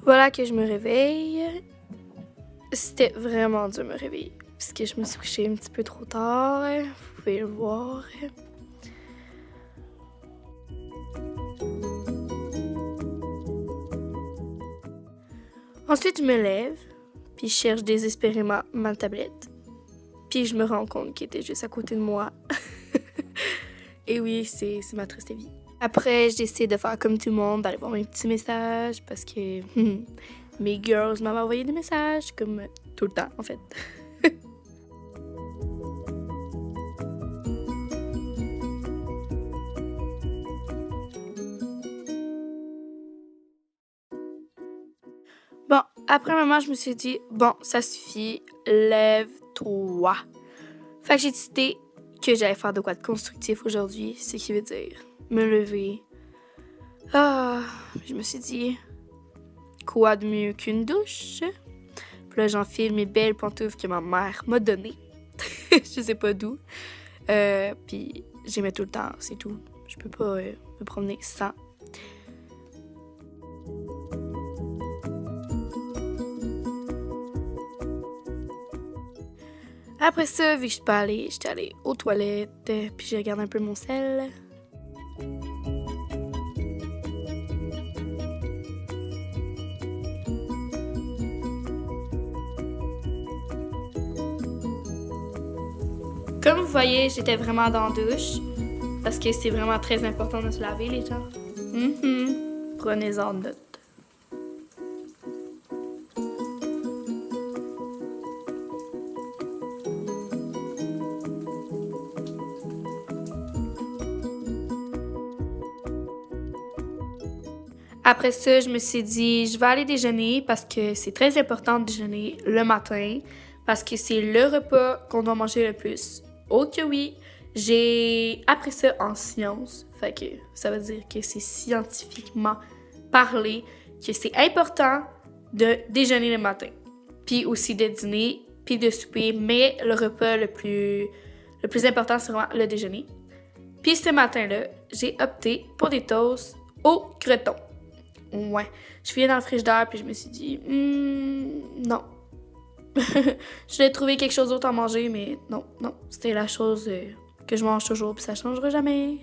Voilà que je me réveille. C'était vraiment dur de me réveiller, parce que je me suis couchée un petit peu trop tard, vous pouvez le voir. Ensuite, je me lève, puis je cherche désespérément ma tablette. Puis je me rends compte qu'elle était juste à côté de moi. Et oui, c'est ma triste vie. Après, je décide de faire comme tout le monde, d'aller voir mes petits messages, parce que mes girls m'avaient envoyé des messages, comme tout le temps, en fait. Bon, après un moment, je me suis dit, bon, ça suffit, lève-toi. Fait que j'ai décidé que j'allais faire de quoi de constructif aujourd'hui, ce qui veut dire me lever. Je me suis dit, quoi de mieux qu'une douche? Puis là, j'enfile mes belles pantoufles que ma mère m'a données. Je sais pas d'où. Puis j'y mets tout le temps, c'est tout. Je peux pas me promener sans. Après ça, vu que je suis pas allée, j'étais allée aux toilettes, puis j'ai regardé un peu mon sel. Comme vous voyez, j'étais vraiment dans la douche, parce que c'est vraiment très important de se laver, les gens. Prenez-en note. Après ça, je me suis dit, je vais aller déjeuner parce que c'est très important de déjeuner le matin, parce que c'est le repas qu'on doit manger le plus. Oh que oui, j'ai appris ça en sciences, fait que ça veut dire que c'est scientifiquement parlé que c'est important de déjeuner le matin, puis aussi de dîner, puis de souper, mais le repas le plus important, c'est vraiment le déjeuner. Puis ce matin-là, j'ai opté pour des toasts au croton. Ouais, je fouillais dans le frigidaire puis je me suis dit, non. Je voulais trouver quelque chose d'autre à manger, mais non, c'était la chose que je mange toujours puis ça changera jamais.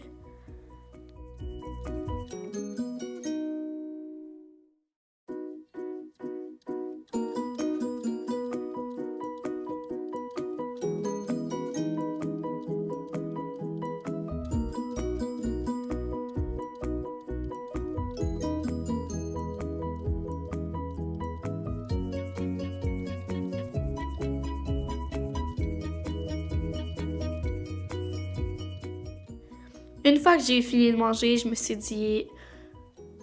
Une fois que j'ai fini de manger, je me suis dit,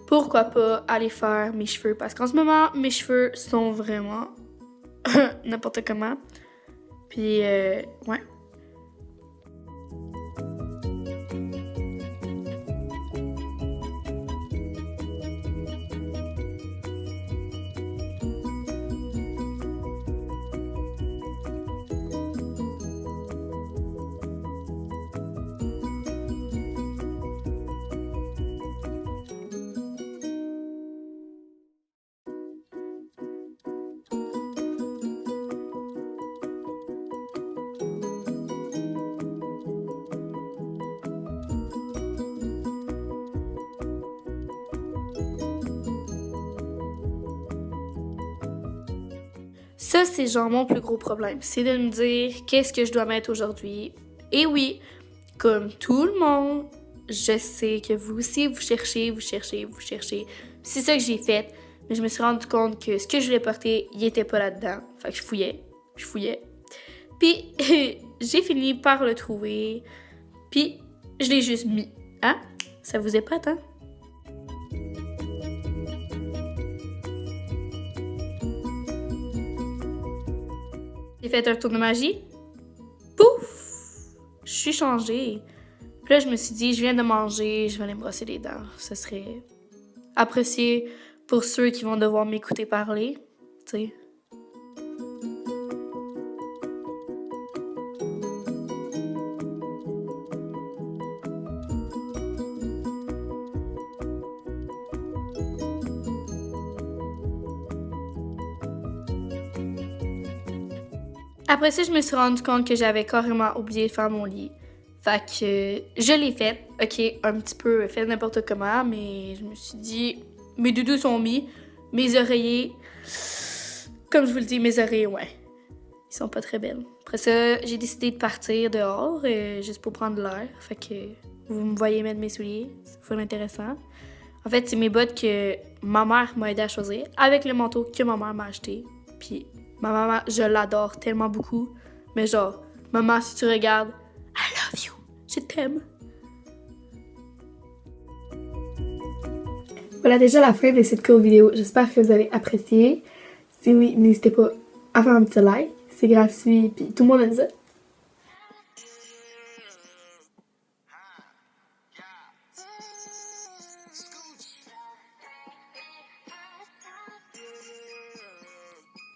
pourquoi pas aller faire mes cheveux? Parce qu'en ce moment, mes cheveux sont vraiment n'importe comment. Puis, ouais. Ça, c'est genre mon plus gros problème. C'est de me dire qu'est-ce que je dois mettre aujourd'hui. Et oui, comme tout le monde, je sais que vous aussi, vous cherchez. C'est ça que j'ai fait. Mais je me suis rendu compte que ce que je voulais porter, il était pas là-dedans. Fait que je fouillais. Puis, j'ai fini par le trouver. Puis, je l'ai juste mis. Hein? Ça vous épate, hein? J'ai fait un tour de magie. Pouf! Je suis changée. Puis là, je me suis dit, je viens de manger, je vais aller me brosser les dents. Ce serait apprécié pour ceux qui vont devoir m'écouter parler, tu sais. Après ça, je me suis rendu compte que j'avais carrément oublié de faire mon lit. Fait que je l'ai fait. Ok, un petit peu fait n'importe comment, mais je me suis dit, mes doudous sont mis, mes oreillers, comme je vous le dis, mes oreillers, ouais, ils sont pas très belles. Après ça, j'ai décidé de partir dehors, juste pour prendre l'air. Fait que vous me voyez mettre mes souliers, c'est full intéressant. En fait, c'est mes bottes que ma mère m'a aidé à choisir, avec le manteau que ma mère m'a acheté. Puis ma maman, je l'adore tellement beaucoup. Mais genre, maman, si tu regardes, I love you, je t'aime. Voilà déjà la fin de cette courte vidéo. J'espère que vous avez apprécié. Si oui, n'hésitez pas à faire un petit like. C'est gratuit, puis tout le monde aime ça.